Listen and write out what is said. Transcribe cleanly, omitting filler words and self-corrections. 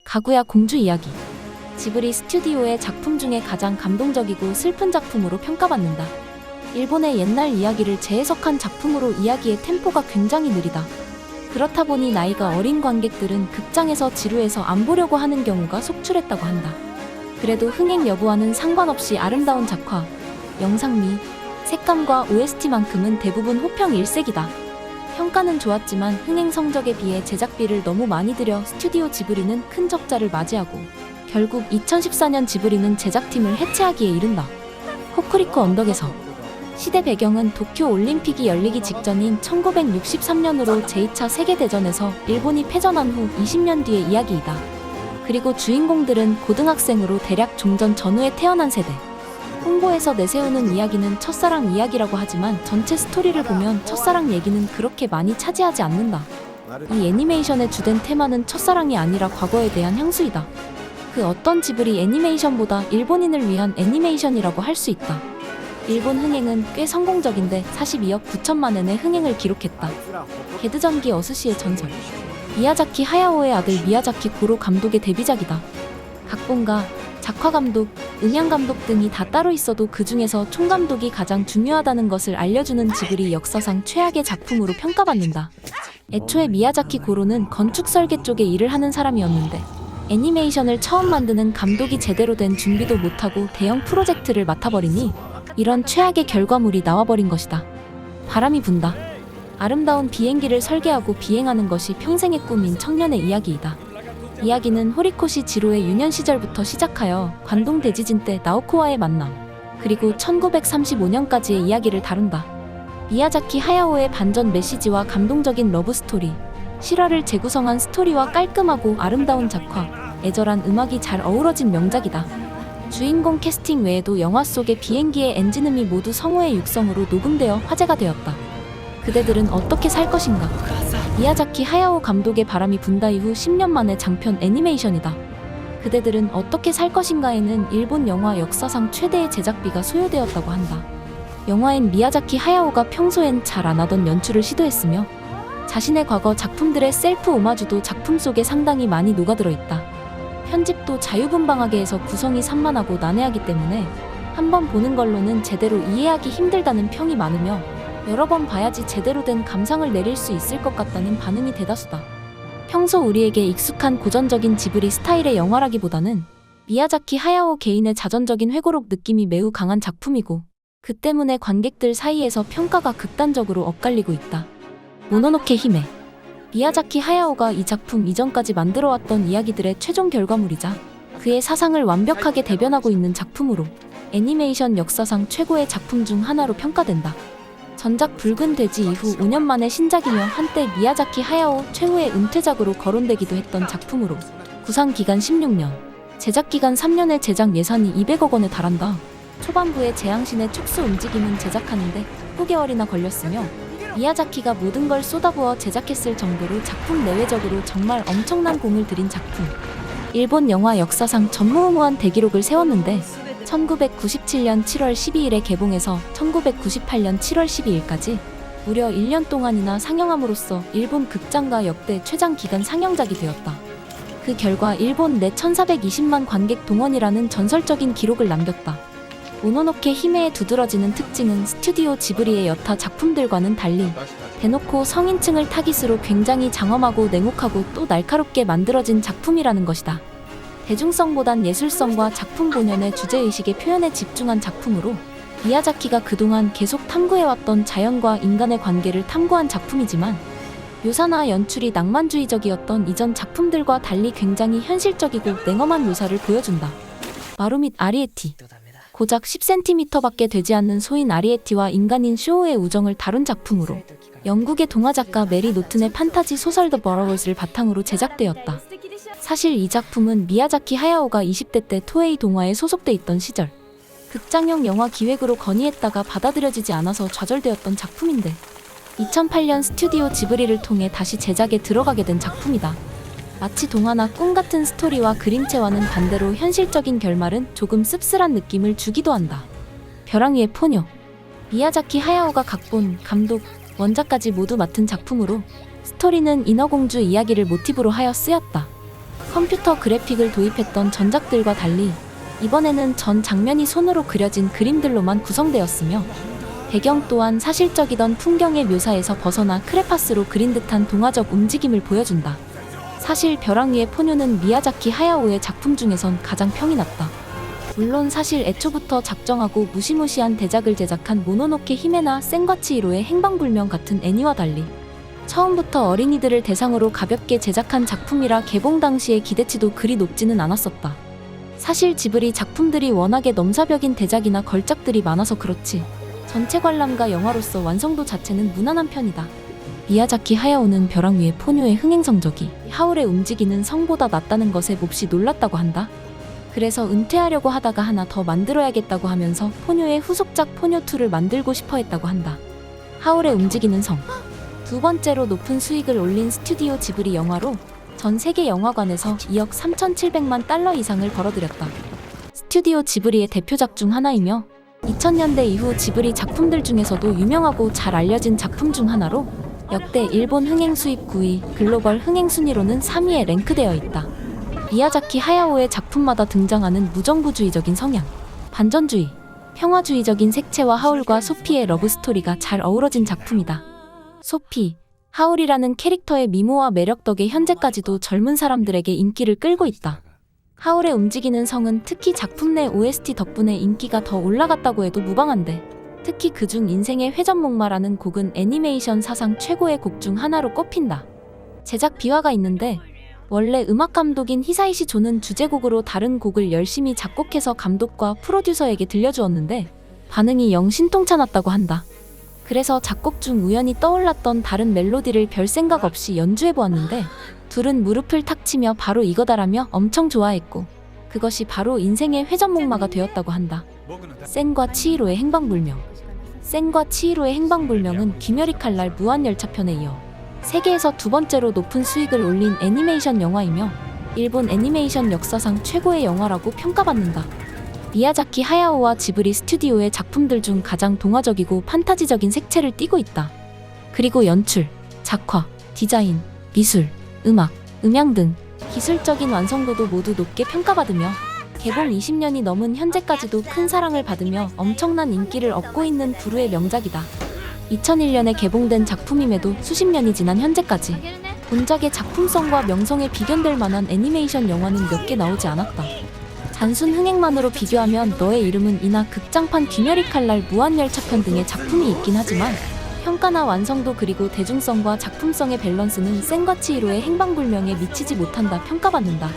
가구야 공주 이야기. 지브리 스튜디오의 작품 중에 가장 감동적이고 슬픈 작품으로 평가받는다. 일본의 옛날 이야기를 재해석한 작품으로 이야기의 템포가 굉장히 느리다. 그렇다 보니 나이가 어린 관객들은 극장에서 지루해서 안 보려고 하는 경우가 속출했다고 한다. 그래도 흥행 여부와는 상관없이 아름다운 작화, 영상미, 색감과 OST만큼은 대부분 호평 일색이다. 평가는 좋았지만 흥행 성적에 비해 제작비를 너무 많이 들여 스튜디오 지브리는 큰 적자를 맞이하고 결국 2014년 지브리는 제작팀을 해체하기에 이른다. 호쿠리쿠 언덕에서 시대 배경은 도쿄 올림픽이 열리기 직전인 1963년으로 제2차 세계대전에서 일본이 패전한 후 20년 뒤의 이야기이다. 그리고 주인공들은 고등학생으로 대략 종전 전후에 태어난 세대. 홍보에서 내세우는 이야기는 첫사랑 이야기라고 하지만 전체 스토리를 보면 첫사랑 얘기는 그렇게 많이 차지하지 않는다. 이 애니메이션의 주된 테마는 첫사랑이 아니라 과거에 대한 향수이다. 그 어떤 지브리 애니메이션보다 일본인을 위한 애니메이션이라고 할 수 있다. 일본 흥행은 꽤 성공적인데 42억 9천만 엔의 흥행을 기록했다. 게드전기 어스시의 전설. 미야자키 하야오의 아들 미야자키 고로 감독의 데뷔작이다. 각본가, 작화감독, 음향감독 등이 다 따로 있어도 그 중에서 총감독이 가장 중요하다는 것을 알려주는 지브리 역사상 최악의 작품으로 평가받는다. 애초에 미야자키 고로는 건축 설계 쪽에 일을 하는 사람이었는데 애니메이션을 처음 만드는 감독이 제대로 된 준비도 못하고 대형 프로젝트를 맡아버리니 이런 최악의 결과물이 나와버린 것이다. 바람이 분다. 아름다운 비행기를 설계하고 비행하는 것이 평생의 꿈인 청년의 이야기이다. 이야기는 호리코시 지로의 유년 시절부터 시작하여 관동 대지진 때 나오코와의 만남, 그리고 1935년까지의 이야기를 다룬다. 미야자키 하야오의 반전 메시지와 감동적인 러브 스토리, 실화를 재구성한 스토리와 깔끔하고 아름다운 작화, 애절한 음악이 잘 어우러진 명작이다. 주인공 캐스팅 외에도 영화 속의 비행기의 엔진음이 모두 성우의 육성으로 녹음되어 화제가 되었다. 그대들은 어떻게 살 것인가? 미야자키 하야오 감독의 바람이 분다 이후 10년 만에 장편 애니메이션이다. 그대들은 어떻게 살 것인가에는 일본 영화 역사상 최대의 제작비가 소요되었다고 한다. 영화엔 미야자키 하야오가 평소엔 잘 안 하던 연출을 시도했으며 자신의 과거 작품들의 셀프 오마주도 작품 속에 상당히 많이 녹아들어 있다. 편집도 자유분방하게 해서 구성이 산만하고 난해하기 때문에 한번 보는 걸로는 제대로 이해하기 힘들다는 평이 많으며 여러 번 봐야지 제대로 된 감상을 내릴 수 있을 것 같다는 반응이 대다수다. 평소 우리에게 익숙한 고전적인 지브리 스타일의 영화라기보다는 미야자키 하야오 개인의 자전적인 회고록 느낌이 매우 강한 작품이고 그 때문에 관객들 사이에서 평가가 극단적으로 엇갈리고 있다. 모노노케 히메. 미야자키 하야오가 이 작품 이전까지 만들어왔던 이야기들의 최종 결과물이자 그의 사상을 완벽하게 대변하고 있는 작품으로 애니메이션 역사상 최고의 작품 중 하나로 평가된다. 전작 붉은 돼지 이후 5년 만에 신작이며 한때 미야자키 하야오 최후의 은퇴작으로 거론되기도 했던 작품으로 구상 기간 16년, 제작 기간 3년의 제작 예산이 200억 원에 달한다. 초반부의 재앙신의 촉수 움직임은 제작하는데 9개월이나 걸렸으며 미야자키가 모든 걸 쏟아부어 제작했을 정도로 작품 내외적으로 정말 엄청난 공을 들인 작품. 일본 영화 역사상 전무후무한 대기록을 세웠는데 1997년 7월 12일에 개봉해서 1998년 7월 12일까지 무려 1년 동안이나 상영함으로써 일본 극장가 역대 최장 기간 상영작이 되었다. 그 결과 일본 내 1420만 관객 동원이라는 전설적인 기록을 남겼다. 모노노케 히메의 두드러지는 특징은 스튜디오 지브리의 여타 작품들과는 달리 대놓고 성인층을 타깃으로 굉장히 장엄하고 냉혹하고 또 날카롭게 만들어진 작품이라는 것이다. 대중성보단 예술성과 작품 본연의 주제의식의 표현에 집중한 작품으로 미야자키가 그동안 계속 탐구해왔던 자연과 인간의 관계를 탐구한 작품이지만 묘사나 연출이 낭만주의적이었던 이전 작품들과 달리 굉장히 현실적이고 냉엄한 묘사를 보여준다. 마루 및 아리에티. 고작 10cm밖에 되지 않는 소인 아리에티와 인간인 쇼우의 우정을 다룬 작품으로 영국의 동화작가 메리 노튼의 판타지 소설 더 버러걸스를 바탕으로 제작되었다. 사실 이 작품은 미야자키 하야오가 20대 때 토에이 동화에 소속돼 있던 시절 극장용 영화 기획으로 건의했다가 받아들여지지 않아서 좌절되었던 작품인데 2008년 스튜디오 지브리를 통해 다시 제작에 들어가게 된 작품이다. 마치 동화나 꿈 같은 스토리와 그림체와는 반대로 현실적인 결말은 조금 씁쓸한 느낌을 주기도 한다. 벼랑 위의 포녀. 미야자키 하야오가 각본, 감독, 원작까지 모두 맡은 작품으로 스토리는 인어공주 이야기를 모티브로 하여 쓰였다. 컴퓨터 그래픽을 도입했던 전작들과 달리 이번에는 전 장면이 손으로 그려진 그림들로만 구성되었으며 배경 또한 사실적이던 풍경의 묘사에서 벗어나 크레파스로 그린 듯한 동화적 움직임을 보여준다. 사실 벼랑 위의 포뇨는 미야자키 하야오의 작품 중에선 가장 평이 났다. 물론 사실 애초부터 작정하고 무시무시한 대작을 제작한 모노노케 히메나 센과 치히로의 행방불명 같은 애니와 달리 처음부터 어린이들을 대상으로 가볍게 제작한 작품이라 개봉 당시의 기대치도 그리 높지는 않았었다. 사실 지브리 작품들이 워낙에 넘사벽인 대작이나 걸작들이 많아서 그렇지 전체 관람가 영화로서 완성도 자체는 무난한 편이다. 미야자키 하야오는 벼랑 위의 포뇨의 흥행 성적이 하울의 움직이는 성보다 낫다는 것에 몹시 놀랐다고 한다. 그래서 은퇴하려고 하다가 하나 더 만들어야겠다고 하면서 포뇨의 후속작 포뇨2를 만들고 싶어 했다고 한다. 하울의 움직이는 성. 두 번째로 높은 수익을 올린 스튜디오 지브리 영화로 전 세계 영화관에서 2억 3,700만 달러 이상을 벌어들였다. 스튜디오 지브리의 대표작 중 하나이며 2000년대 이후 지브리 작품들 중에서도 유명하고 잘 알려진 작품 중 하나로 역대 일본 흥행 수입 9위, 글로벌 흥행 순위로는 3위에 랭크되어 있다. 미야자키 하야오의 작품마다 등장하는 무정부주의적인 성향, 반전주의, 평화주의적인 색채와 하울과 소피의 러브스토리가 잘 어우러진 작품이다. 소피, 하울이라는 캐릭터의 미모와 매력 덕에 현재까지도 젊은 사람들에게 인기를 끌고 있다. 하울의 움직이는 성은 특히 작품 내 OST 덕분에 인기가 더 올라갔다고 해도 무방한데 특히 그중 인생의 회전목마라는 곡은 애니메이션 사상 최고의 곡 중 하나로 꼽힌다. 제작 비화가 있는데 원래 음악 감독인 히사이시 조는 주제곡으로 다른 곡을 열심히 작곡해서 감독과 프로듀서에게 들려주었는데 반응이 영 신통찮았다고 한다. 그래서 작곡 중 우연히 떠올랐던 다른 멜로디를 별 생각 없이 연주해보았는데 둘은 무릎을 탁 치며 바로 이거다라며 엄청 좋아했고 그것이 바로 인생의 회전목마가 되었다고 한다. 센과 치히로의 행방불명. 센과 치히로의 행방불명은 귀멸이 칼날 무한열차편에 이어 세계에서 두 번째로 높은 수익을 올린 애니메이션 영화이며 일본 애니메이션 역사상 최고의 영화라고 평가받는다. 미야자키 하야오와 지브리 스튜디오의 작품들 중 가장 동화적이고 판타지적인 색채를 띠고 있다. 그리고 연출, 작화, 디자인, 미술, 음악, 음향 등 기술적인 완성도도 모두 높게 평가받으며 개봉 20년이 넘은 현재까지도 큰 사랑을 받으며 엄청난 인기를 얻고 있는 부르의 명작이다. 2001년에 개봉된 작품임에도 수십 년이 지난 현재까지 본작의 작품성과 명성에 비견될 만한 애니메이션 영화는 몇 개 나오지 않았다. 단순 흥행만으로 비교하면 너의 이름은 이나 극장판 귀멸이 칼날 무한열차편 등의 작품이 있긴 하지만 평가나 완성도 그리고 대중성과 작품성의 밸런스는 센과 치히로의 행방불명에 미치지 못한다 평가받는다.